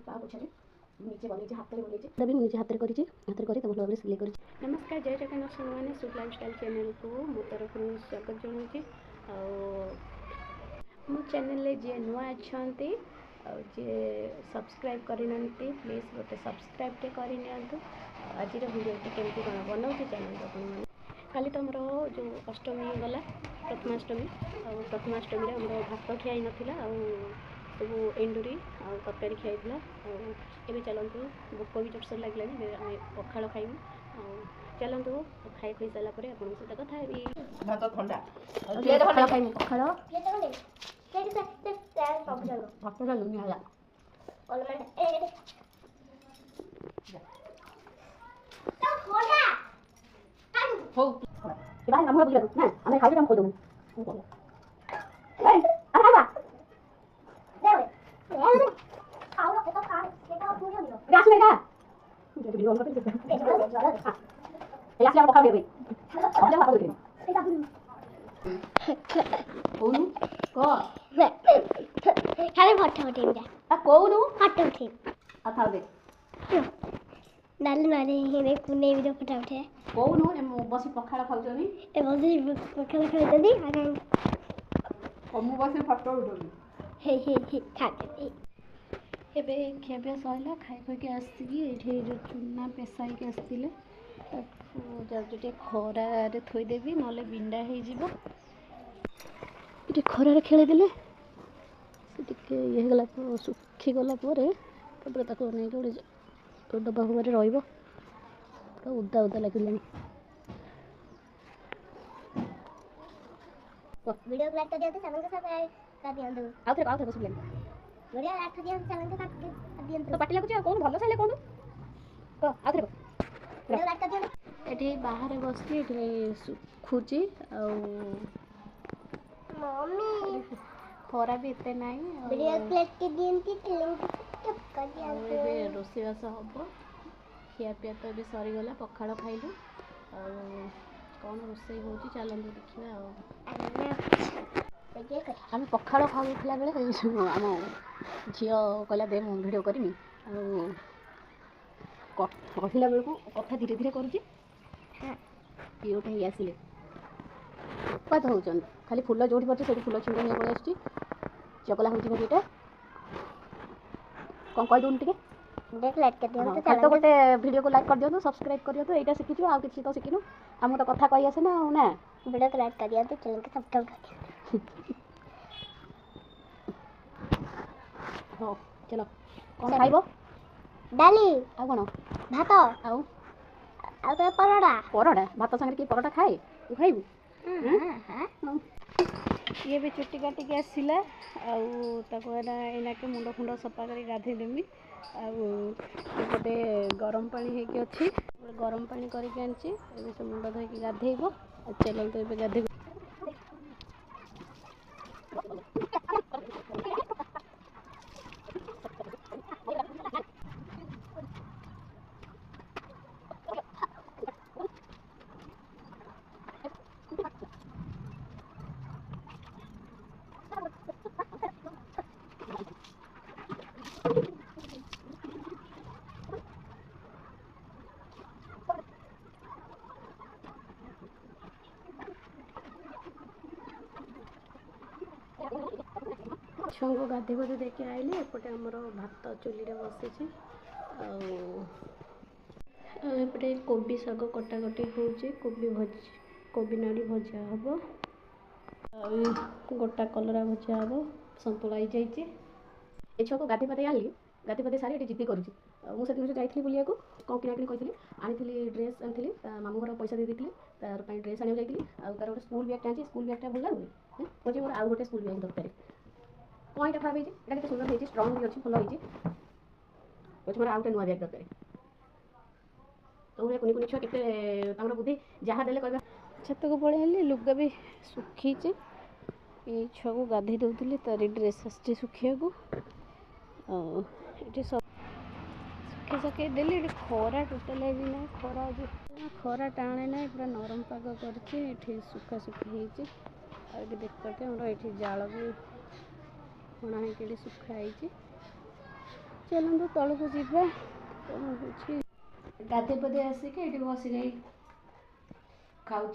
पा पोछा निजे बन हाथ में बन भी निजे हाथ में कर भल भाव सिलाई कर। नमस्कार जय जगन्नाथ मैंने सुख लाइफस्टाइल चैनल को मो तरफ स्वागत जनाऊँगी। मो चैनल जी नुआ अच्छा जी सब्सक्राइब करना प्लीज गोटे सब्सक्राइब करनी। आज वीडियो केमती कौन बनाऊँ चैनल आप काली तो आमर जो अष्टमी गला प्रथमाष्टमी प्रथमाष्टमी आम भात खियाई नाला सब एंडुरी आ तरकारी खियाई ए चलतु भोक भी जोरसोर लगे आम पखाड़ खाइबू चलतु खाई खुई सारापर आप सहित कथा पखाड़ खाइबू पखाड़ भात डालू हो बाहर हम बुझा ना हमें खाई हम खोदू अरे दे खाओ ना तो खा लेता पूरी हो गया में का मुझे वीडियो ऑन करके दे या से हम खा ले भाई हम खा ले कोनु को खाली फट फट जा आ कोनु फट उठे आ खाओ दे डाल मारे हे कुने वीडियो फटा उठे कोनु ए बसी पखाड़ खाउछनी ए बसी पखाड़ खाउछनी आ कमु बसी फटो उठोनी हे खाते एबे खेबे सइला खाइ खइ के आसी एठे जो चुना पेसाई के आस्तिले जे खरा रे थोई देबी नले बिंडा हे जीवो एठे खरा रे खेले देले टिके ये गला सुखी गला परे तबरे ताको नै जोड़े डब्बा फब्बारे रहिबो पूरा उदा उदा लगिलानी। वीडियो लाइक कर दियंतु चैनल को सब्सक्राइब कर दियंतु आउ थे सुबलेन वीडियो लाइक कर दियंतु चैनल को सब्सक्राइब कर दियंतु तो पाटी लागुची कोन भलो सैले कोन को आउ थे वीडियो लाइक कर दियंतु एठी बाहर बसती एठी सुखुची आ मम्मी खरा भी एते नाही वीडियो लाइक कर दियंतु लिंक कर दियंतु एबे रोसी बास हबो खिया पिया तो भी सरीगला पखाड़ खाइलु और कौन रोषे हो चलते देखा आम पखाड़ खाऊला बेले आम झी कहला दे मुझे भिड करमी कहला बेलू कथा धीरे धीरे करुच्ची ये गोटे ही आसिले उत्पात होती खाली फुल जो पड़े से फुल छिंड नहीं पड़े आस चगला हो गोटे कौन कहीदे टे देख लाइक कर दियो तो गोटे वीडियो को लाइक कर दियो सब्सक्राइब कर दियो एटा शिखिछु आ किछि तो शिखिनु हम तो कथा कहि आसे ना वीडियो को लाइक कर दियो तो चैनल को सब्सक्राइब कर दियो हो चलो कौन खाइबो डाली आ कोन भात आ तो परोड़ा भात संगे की परोड़ा खाए तू खाइबू हां ये भी चुट्टी काटी के आसिला आना के मुंड फुंड सफा कर गाधे देमी आते गरम पानी हो अच्छी गरम पानी करके आनी से मुंड धोई गाधेब चलते ये गाधे छुआ को गाधे गाधे देखे आइली एपटे आमर भात चुली रे बसी एपटे कोबी शाग कटाकटी होची कोबी नाड़ी भजा हम गोटा कलरा भजा हम संतुला हो जाइए छुआ को गाधे पाधे आनी गाधे पाधे सारी जिद्दी करुँची मुझे दिन जाइली बुलिया को कौन किना कि आनी ड्रेस आनी मामू घर पैसा दे तार ड्रेस आने जाइली आर गोटे स्कूल बैग आनी स्कूल बैगटा भल लगे कहे मोर आउ गोटे स्कूल बैग दरकार कौन यहाँ खराब होती सुंदर होती स्ट्रंग भी अच्छी भल होती मोर आउ गोटे नुआ बैग दरकार तो कुनी कुनी छुआ के बुद्धि जहाँ देले कह छत को पड़े लुगा भी सुखी ये छुआ को गाधे दूसरी तार ड्रेस आस सुखिया को ये सब सुखे सके देली खरा टोटाल ना खरा खरा टाणे ना पूरा नरम पाग कर सुखा सुखी होती देख पाते ये जाल भी हणा हो सुखाई चलते तलू जा गाधे पदे आसिक ये बसिक खाऊँ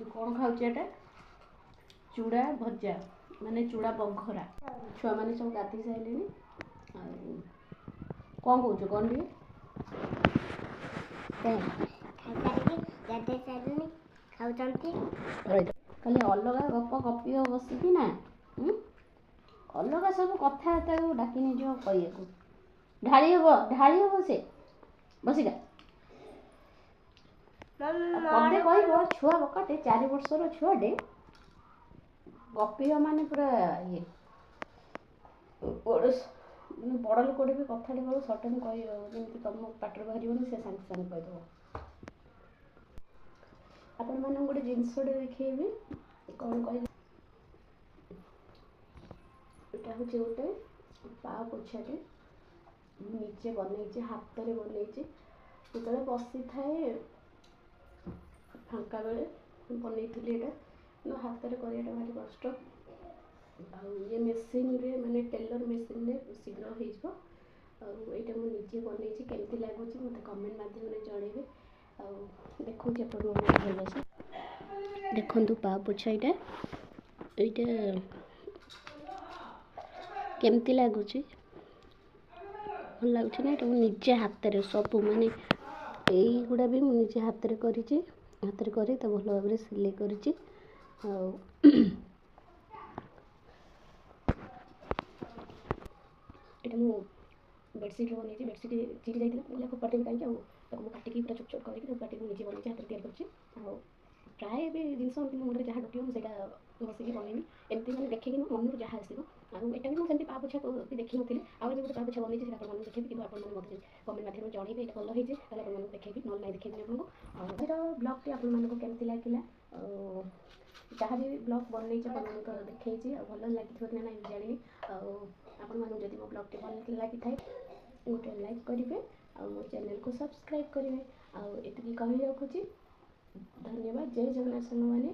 कौन खाऊँ एटा चूड़ा भजा माने चूड़ा बघरा छुआ मैंने सब गाधे सारे कौन कौच कौन भी खाली अलग गप गपी बसिकी ना अलग सब कथबार्ता डाक नहीं कह ढाड़ी हम से बसिका पदे कह छुआ बकटे 4 वर्षर छुआटे गपी माने पूरा ये बड़ लोक भी कथा कह सटन कह तुम पाटर बाहर से सागे सागे कहीदेव आपण मान गोटे जिनसटे देखी कौन कह यहाँ हूँ गोटे पा पोछाटे निजे बनई हाथ में बनई जो बसी थाए फांका बेले बनई यहाँ हाथ में कराटा भारी कष्ट ये मेसीन रे माने टेलर मेसीन रे शीघ्र हो यहाँ मुझे बनई केमती लगुच मत कमेंट माध्यम जनइबे देखो भल देखु पा पोछा यहाँ केमती लगुच भल लगुच ना ये निजे हाथ में सब माने युड़ा भी मुझे हाथ में कर भल भाव सिले कर बेडसीट बनई बेडसीट चिरी जाता फोपाटे भी कहीं काटिकी पूरा छोट छोट करके काटिक मुझे बनई हाथ में तैयार प्राय भी जिनस मुंडे जहाँ डुटिव मुझे बसिक बनईनी एमती मैंने देखिए मन जहाँ आसो आईटा भी मुझे पा पोछा देखी नी आगे गोटे पा पोछा बनई देखी कि आपने कमेंट माध्यम जनइबे ये भल होती है देखी ना ना देखी आपको ब्लॉग टी आपको लगे जहाँ भी ब्लॉग बनई देखी भल लगी ना ना जानी आपड़ी मो ब्लॉग टी भल लगी था गोटे लाइक करेंगे आ मो चैनल को सब्सक्राइब करेंगे आती कही रखुची धन्यवाद जय जगन्नाथ सांग मैंने।